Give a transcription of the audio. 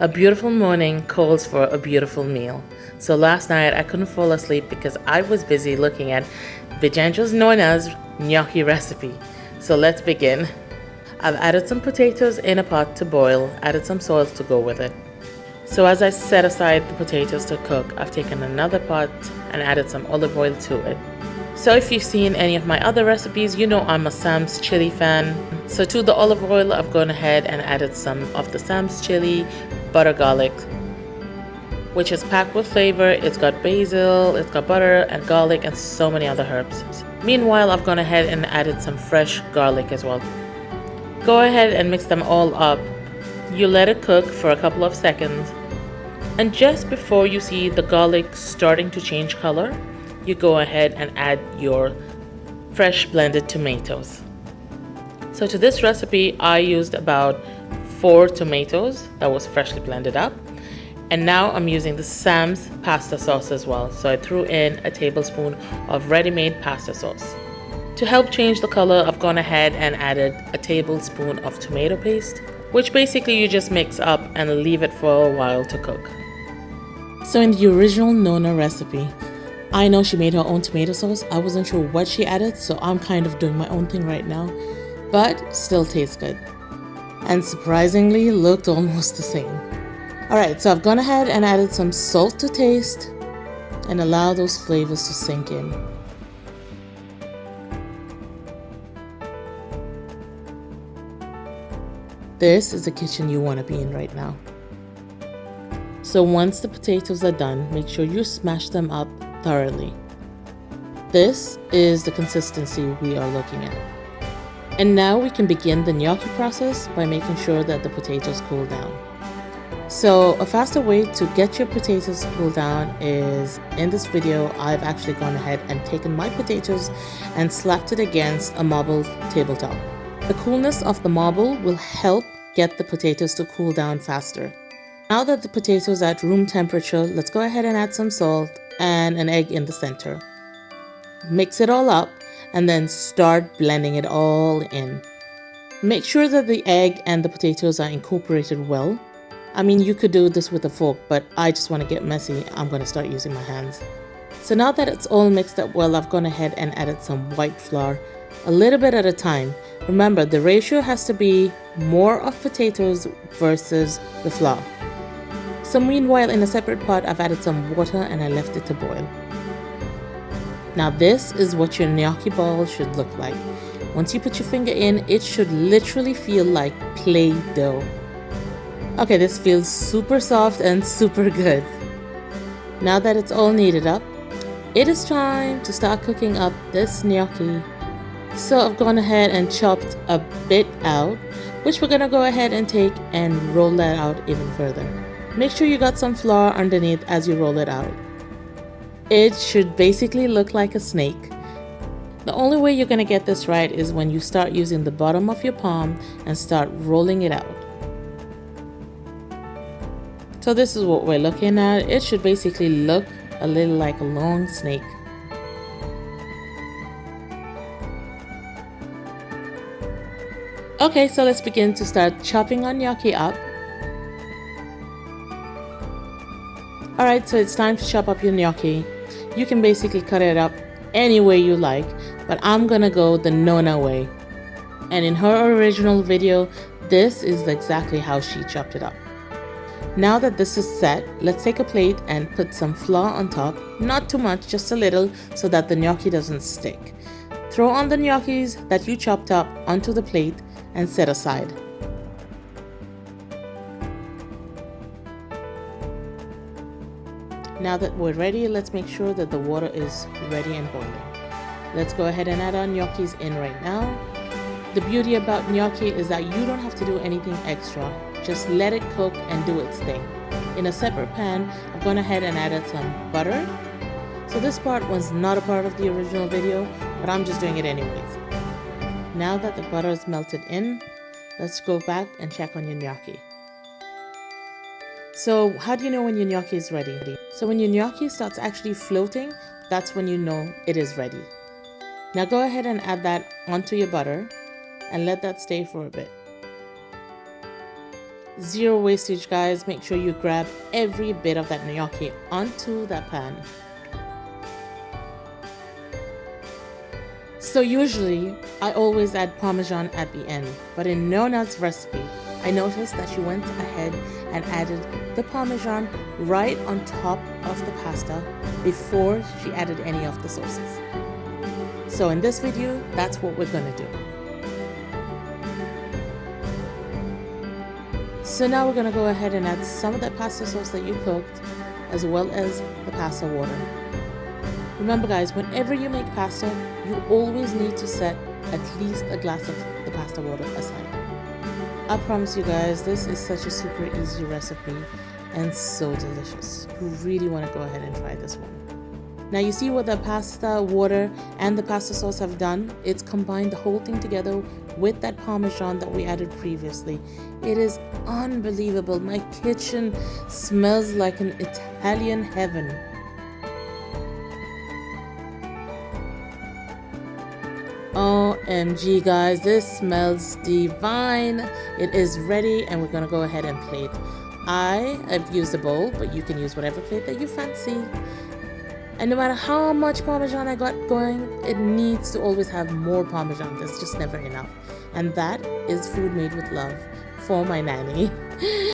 A beautiful morning calls for a beautiful meal. So last night I couldn't fall asleep because I was busy looking at Vincenzo's Nonna's gnocchi recipe. So let's begin. I've added some potatoes in a pot to boil, added some salt to go with it. So as I set aside the potatoes to cook, I've taken another pot and added some olive oil to it. So if you've seen any of my other recipes, you know I'm a Sam's chili fan. So to the olive oil, I've gone ahead and added some of the Sam's chili, butter garlic, which is packed with flavor. It's got basil, it's got butter and garlic and so many other herbs. Meanwhile, I've gone ahead and added some fresh garlic as well. Go ahead and mix them all up. You let it cook for a couple of seconds. And just before you see the garlic starting to change color, you go ahead and add your fresh blended tomatoes. So to this recipe, I used about 4 tomatoes that was freshly blended up. And now I'm using the Sam's pasta sauce as well. So I threw in a tablespoon of ready-made pasta sauce. To help change the color, I've gone ahead and added a tablespoon of tomato paste, which basically you just mix up and leave it for a while to cook. So in the original Nonna recipe, I know she made her own tomato sauce. I wasn't sure what she added, so I'm kind of doing my own thing right now, but still tastes good. And surprisingly, looked almost the same. Alright, so I've gone ahead and added some salt to taste and allow those flavors to sink in. This is the kitchen you want to be in right now. So once the potatoes are done, make sure you smash them up thoroughly. This is the consistency we are looking at. And now we can begin the gnocchi process by making sure that the potatoes cool down. So a faster way to get your potatoes to cool down is, in this video, I've actually gone ahead and taken my potatoes and slapped it against a marble tabletop. The coolness of the marble will help get the potatoes to cool down faster. Now that the potatoes are at room temperature, let's go ahead and add some salt and an egg in the center. Mix it all up and then start blending it all in. Make sure that the egg and the potatoes are incorporated well. I mean, you could do this with a fork, but I just want to get messy. I'm going to start using my hands. So now that it's all mixed up well, I've gone ahead and added some white flour, a little bit at a time. Remember, the ratio has to be more of potatoes versus the flour. So meanwhile, in a separate pot, I've added some water and I left it to boil. Now this is what your gnocchi ball should look like. Once you put your finger in, it should literally feel like Play-Doh. Okay, this feels super soft and super good. Now that it's all kneaded up, it is time to start cooking up this gnocchi. So I've gone ahead and chopped a bit out, which we're gonna go ahead and take and roll that out even further. Make sure you got some flour underneath as you roll it out. It should basically look like a snake. The only way you're gonna get this right is when you start using the bottom of your palm and start rolling it out. So this is what we're looking at. It should basically look a little like a long snake. Okay, so let's begin to start chopping our gnocchi up. Alright, so it's time to chop up your gnocchi. You can basically cut it up any way you like, but I'm gonna go the Nonna way. And in her original video, this is exactly how she chopped it up. Now that this is set, let's take a plate and put some flour on top. Not too much, just a little, so that the gnocchi doesn't stick. Throw on the gnocchis that you chopped up onto the plate and set aside. Now that we're ready, let's make sure that the water is ready and boiling. Let's go ahead and add our gnocchis in right now. The beauty about gnocchi is that you don't have to do anything extra. Just let it cook and do its thing. In a separate pan, I've gone ahead and added some butter. So this part was not a part of the original video, but I'm just doing it anyways. Now that the butter is melted in, let's go back and check on your gnocchi. So how do you know when your gnocchi is ready? So when your gnocchi starts actually floating, that's when you know it is ready. Now go ahead and add that onto your butter and let that stay for a bit. Zero wastage, guys. Make sure you grab every bit of that gnocchi onto that pan. So usually, I always add Parmesan at the end, but in Nonna's recipe, I noticed that she went ahead and added the Parmesan right on top of the pasta before she added any of the sauces. So in this video, that's what we're gonna do. So now we're gonna go ahead and add some of that pasta sauce that you cooked, as well as the pasta water. Remember guys, whenever you make pasta, you always need to set at least a glass of the pasta water aside. I promise you guys, this is such a super easy recipe and so delicious. You really want to go ahead and try this one. Now you see what the pasta water and the pasta sauce have done? It's combined the whole thing together with that Parmesan that we added previously. It is unbelievable. My kitchen smells like an Italian heaven. OMG guys, this smells divine. It is ready and we're gonna go ahead and plate. I've used a bowl, but you can use whatever plate that you fancy. And no matter how much Parmesan I got going, it needs to always have more Parmesan. There's just never enough. And that is food made with love for my nanny.